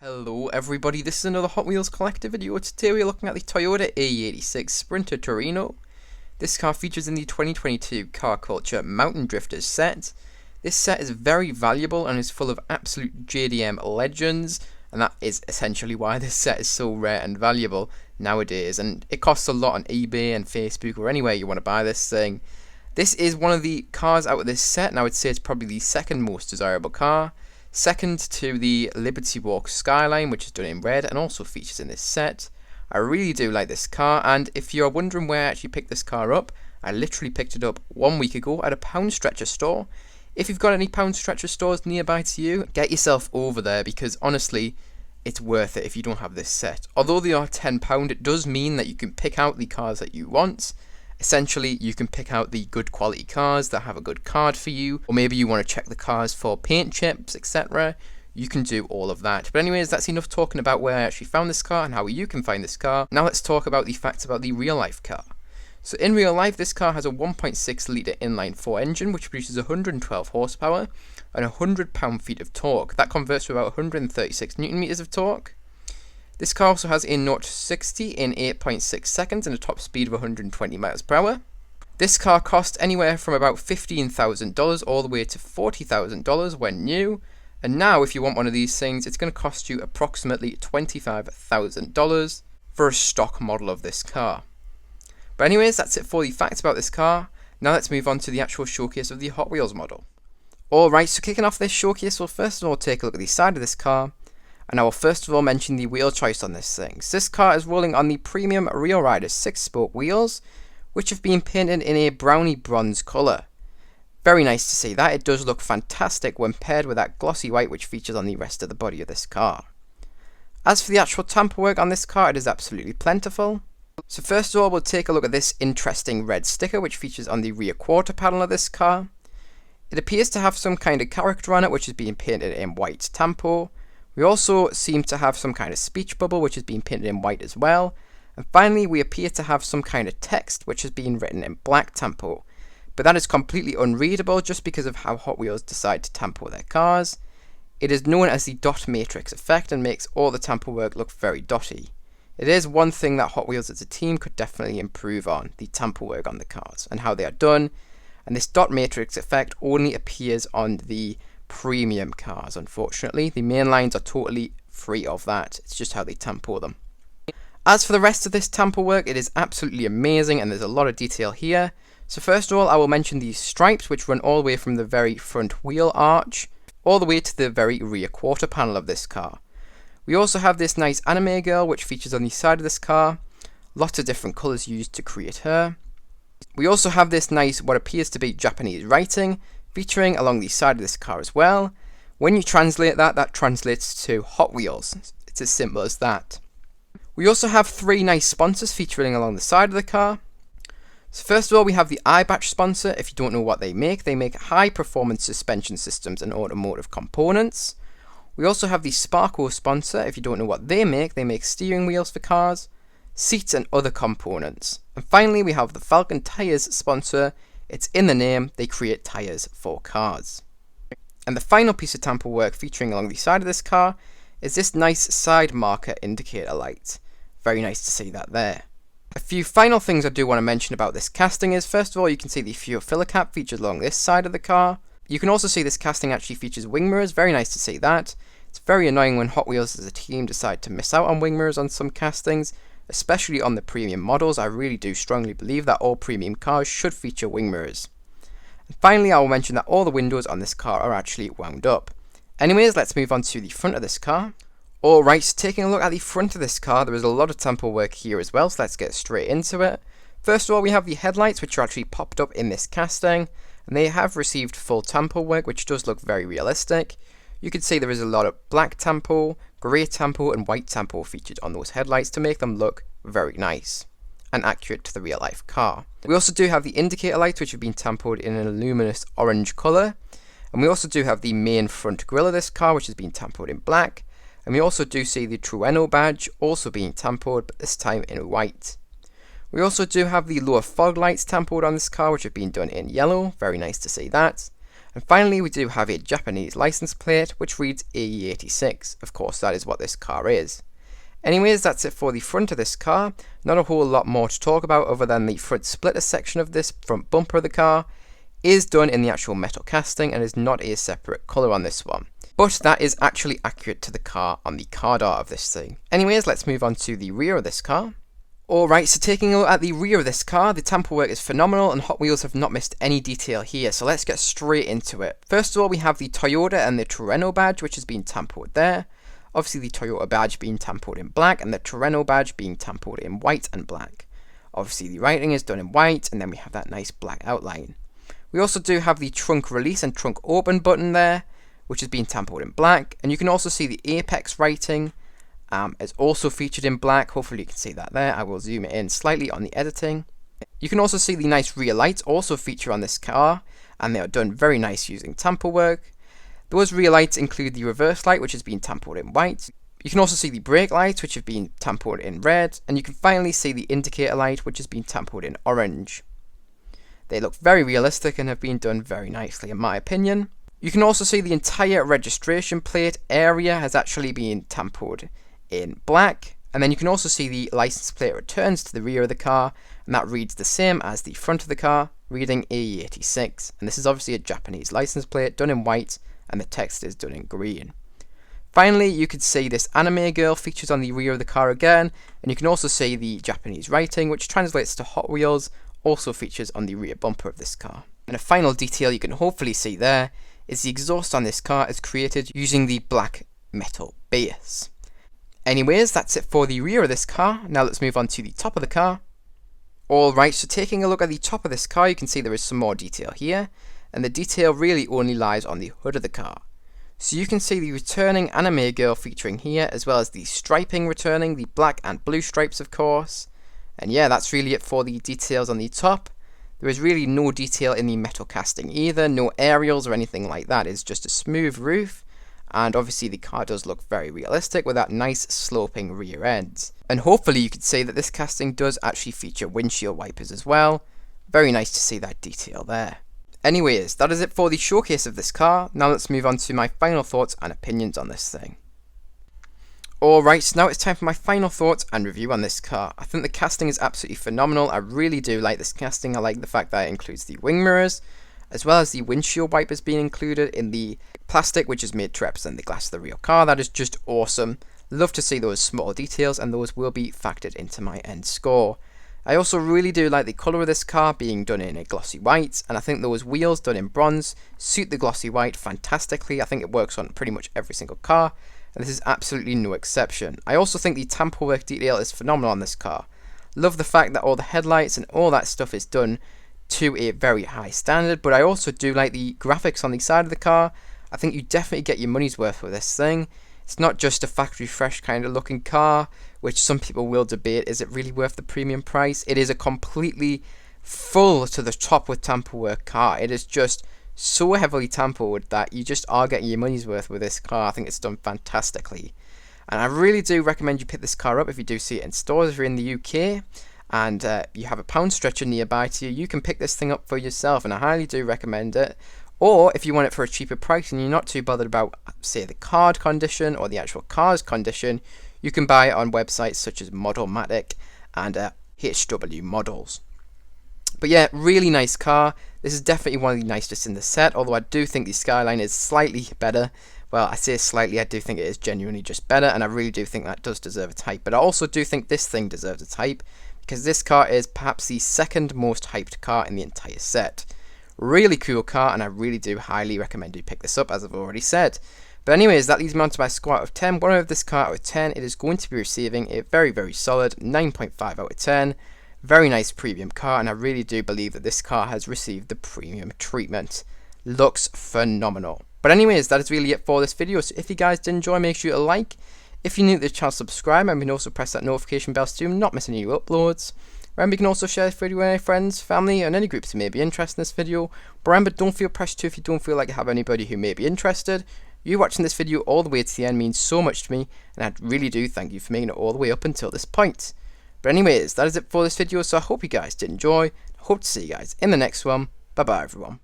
Hello everybody, this is another Hot Wheels Collector video. Today we're looking at the Toyota AE86 Sprinter Torino. This car features in the 2022 Car Culture Mountain Drifters set. This set is very valuable and is full of absolute JDM legends, and that is essentially why this set is so rare and valuable nowadays, and it costs a lot on eBay and Facebook or anywhere you want to buy this thing. This is one of the cars out of this set, and I would say it's probably the second most desirable car. Second to the Liberty Walk Skyline, which is done in red and also features in this set. I really do like this car, and if you're wondering where I actually picked this car up, I literally picked it up 1 week ago at a Pound Stretcher store. If you've got any Pound Stretcher stores nearby to you, get yourself over there because honestly, it's worth it if you don't have this set. Although they are £10, it does mean that you can pick out the cars that you want. Essentially, you can pick out the good quality cars that have a good card for you, or maybe you want to check the cars for paint chips, etc. You can do all of that. But anyways, that's enough talking about where I actually found this car and how you can find this car. Now let's talk about the facts about the real life car. So in real life, this car has a 1.6 litre inline-4 engine, which produces 112 horsepower and 100 pound-feet of torque. That converts to about 136 newton meters of torque. This car also has a 0 to 60 in 8.6 seconds and a top speed of 120 miles per hour. This car cost anywhere from about $15,000 all the way to $40,000 when new. And now if you want one of these things, it's going to cost you approximately $25,000 for a stock model of this car. But anyways, that's it for the facts about this car. Now let's move on to the actual showcase of the Hot Wheels model. Alright, so kicking off this showcase, we'll first of all take a look at the side of this car. And I will first of all mention the wheel choice on this thing. So this car is rolling on the premium Rio Rider 6-spoke wheels, which have been painted in a browny bronze colour. Very nice to see that. It does look fantastic when paired with that glossy white which features on the rest of the body of this car. As for the actual tamper work on this car, it is absolutely plentiful. So first of all, we'll take a look at this interesting red sticker which features on the rear quarter panel of this car. It appears to have some kind of character on it which is being painted in white tampo. We also seem to have some kind of speech bubble which has been painted in white as well. And finally we appear to have some kind of text which has been written in black tampo. But that is completely unreadable just because of how Hot Wheels decide to tampo their cars. It is known as the dot matrix effect and makes all the tampo work look very dotty. It is one thing that Hot Wheels as a team could definitely improve on, the tampo work on the cars and how they are done. And this dot matrix effect only appears on the premium cars, unfortunately. The main lines are totally free of that. It's just how they tampo them. As for the rest of this tampo work, it is absolutely amazing and there's a lot of detail here. So first of all, I will mention these stripes which run all the way from the very front wheel arch all the way to the very rear quarter panel of this car. We also have this nice anime girl which features on the side of this car. Lots of different colours used to create her. We also have this nice, what appears to be Japanese writing, featuring along the side of this car as well. When you translate that, that translates to Hot Wheels. It's as simple as that. We also have three nice sponsors featuring along the side of the car. So first of all, we have the iBatch sponsor. If you don't know what they make high performance suspension systems and automotive components. We also have the Sparco sponsor. If you don't know what they make steering wheels for cars, seats and other components. And finally, we have the Falcon Tires sponsor. It's in the name, they create tyres for cars. And the final piece of tampo work featuring along the side of this car is this nice side marker indicator light. Very nice to see that there. A few final things I do want to mention about this casting is, first of all, you can see the fuel filler cap featured along this side of the car. You can also see this casting actually features wing mirrors, very nice to see that. It's very annoying when Hot Wheels as a team decide to miss out on wing mirrors on some castings, especially on the premium models. I really do strongly believe that all premium cars should feature wing mirrors. And finally, I will mention that all the windows on this car are actually wound up. Anyways, let's move on to the front of this car. Alright, so taking a look at the front of this car, there is a lot of tampo work here as well, so let's get straight into it. First of all, we have the headlights which are actually popped up in this casting, and they have received full tampo work which does look very realistic. You can see there is a lot of black tampo, grey tampo and white tampo featured on those headlights to make them look very nice and accurate to the real life car. We also do have the indicator lights which have been tampoed in a luminous orange colour, and we also do have the main front grille of this car which has been tampoed in black, and we also do see the Trueno badge also being tampoed, but this time in white. We also do have the lower fog lights tampoed on this car which have been done in yellow, very nice to see that. And finally, we do have a Japanese license plate which reads AE86. Of course, that is what this car is. Anyways, that's it for the front of this car. Not a whole lot more to talk about other than the front splitter section of this front bumper of the car is done in the actual metal casting and is not a separate colour on this one. But that is actually accurate to the car on the card art of this thing. Anyways, let's move on to the rear of this car. Alright, so taking a look at the rear of this car, the tamper work is phenomenal and Hot Wheels have not missed any detail here, so let's get straight into it. First of all, we have the Toyota and the Terreno badge, which has been tampered there. Obviously the Toyota badge being tampered in black and the Terreno badge being tampered in white and black. Obviously the writing is done in white and then we have that nice black outline. We also do have the trunk release and trunk open button there, which has been tampered in black, and you can also see the Apex writing is also featured in black. Hopefully you can see that there. I will zoom it in slightly on the editing. You can also see the nice rear lights also feature on this car, and they are done very nice using tamper work. Those rear lights include the reverse light, which has been tampered in white. You can also see the brake lights, which have been tampered in red, and you can finally see the indicator light, which has been tampered in orange. They look very realistic and have been done very nicely in my opinion. You can also see the entire registration plate area has actually been tampered in black, and then you can also see the license plate returns to the rear of the car, and that reads the same as the front of the car, reading AE86, and this is obviously a Japanese license plate done in white and the text is done in green. Finally, you can see this anime girl features on the rear of the car again, and you can also see the Japanese writing, which translates to Hot Wheels, also features on the rear bumper of this car. And a final detail you can hopefully see there is the exhaust on this car is created using the black metal base. Anyways, that's it for the rear of this car. Now let's move on to the top of the car. Alright, so taking a look at the top of this car, you can see there is some more detail here, and the detail really only lies on the hood of the car. So you can see the returning anime girl featuring here, as well as the striping returning, the black and blue stripes of course. And yeah, that's really it for the details on the top. There is really no detail in the metal casting either, no aerials or anything like that, it's just a smooth roof. And obviously the car does look very realistic with that nice sloping rear end. And hopefully you could say that this casting does actually feature windshield wipers as well. Very nice to see that detail there. Anyways, that is it for the showcase of this car. Now let's move on to my final thoughts and opinions on this thing. Alright, so now it's time for my final thoughts and review on this car. I think the casting is absolutely phenomenal. I really do like this casting. I like the fact that it includes the wing mirrors, as well as the windshield wipers being included in the plastic, which is made to represent the glass of the real car. That is just awesome. Love to see those small details, and those will be factored into my end score. I also really do like the colour of this car being done in a glossy white, and I think those wheels done in bronze suit the glossy white fantastically. I think it works on pretty much every single car, and this is absolutely no exception. I also think the tamper work detail is phenomenal on this car. Love the fact that all the headlights and all that stuff is done to a very high standard, but I also do like the graphics on the side of the car. I think you definitely get your money's worth with this thing. It's not just a factory fresh kind of looking car, which some people will debate, is it really worth the premium price? It is a completely full to the top with tamper work car. It is just so heavily tampered that you just are getting your money's worth with this car. I think it's done fantastically. And I really do recommend you pick this car up if you do see it in stores. If you're in the UK and you have a pound stretcher nearby to you, you can pick this thing up for yourself, and I highly do recommend it. Or if you want it for a cheaper price and you're not too bothered about, say, the card condition or the actual car's condition, you can buy it on websites such as Modelmatic and HW Models. But yeah, really nice car. This is definitely one of the nicest in the set, although I do think the Skyline is slightly better. Well, I say slightly, I do think it is genuinely just better, and I really do think that does deserve a type. But I also do think this thing deserves a type, because this car is perhaps the second most hyped car in the entire set. Really cool car, and I really do highly recommend you pick this up, as I've already said. But anyways, that leads me on to my score out of 10. What I have this car out of 10, it is going to be receiving a very, very solid 9.5 out of 10. Very nice premium car, and I really do believe that this car has received the premium treatment. Looks phenomenal. But anyways, that is really it for this video. So if you guys did enjoy, make sure to like. If you're new to the channel, subscribe, and you can also press that notification bell so you not miss any new uploads. Remember, you can also share this video with any friends, family, and any groups who may be interested in this video. But remember, don't feel pressured to if you don't feel like you have anybody who may be interested. You watching this video all the way to the end means so much to me, and I really do thank you for making it all the way up until this point. But anyways, that is it for this video, so I hope you guys did enjoy. I hope to see you guys in the next one. Bye bye everyone.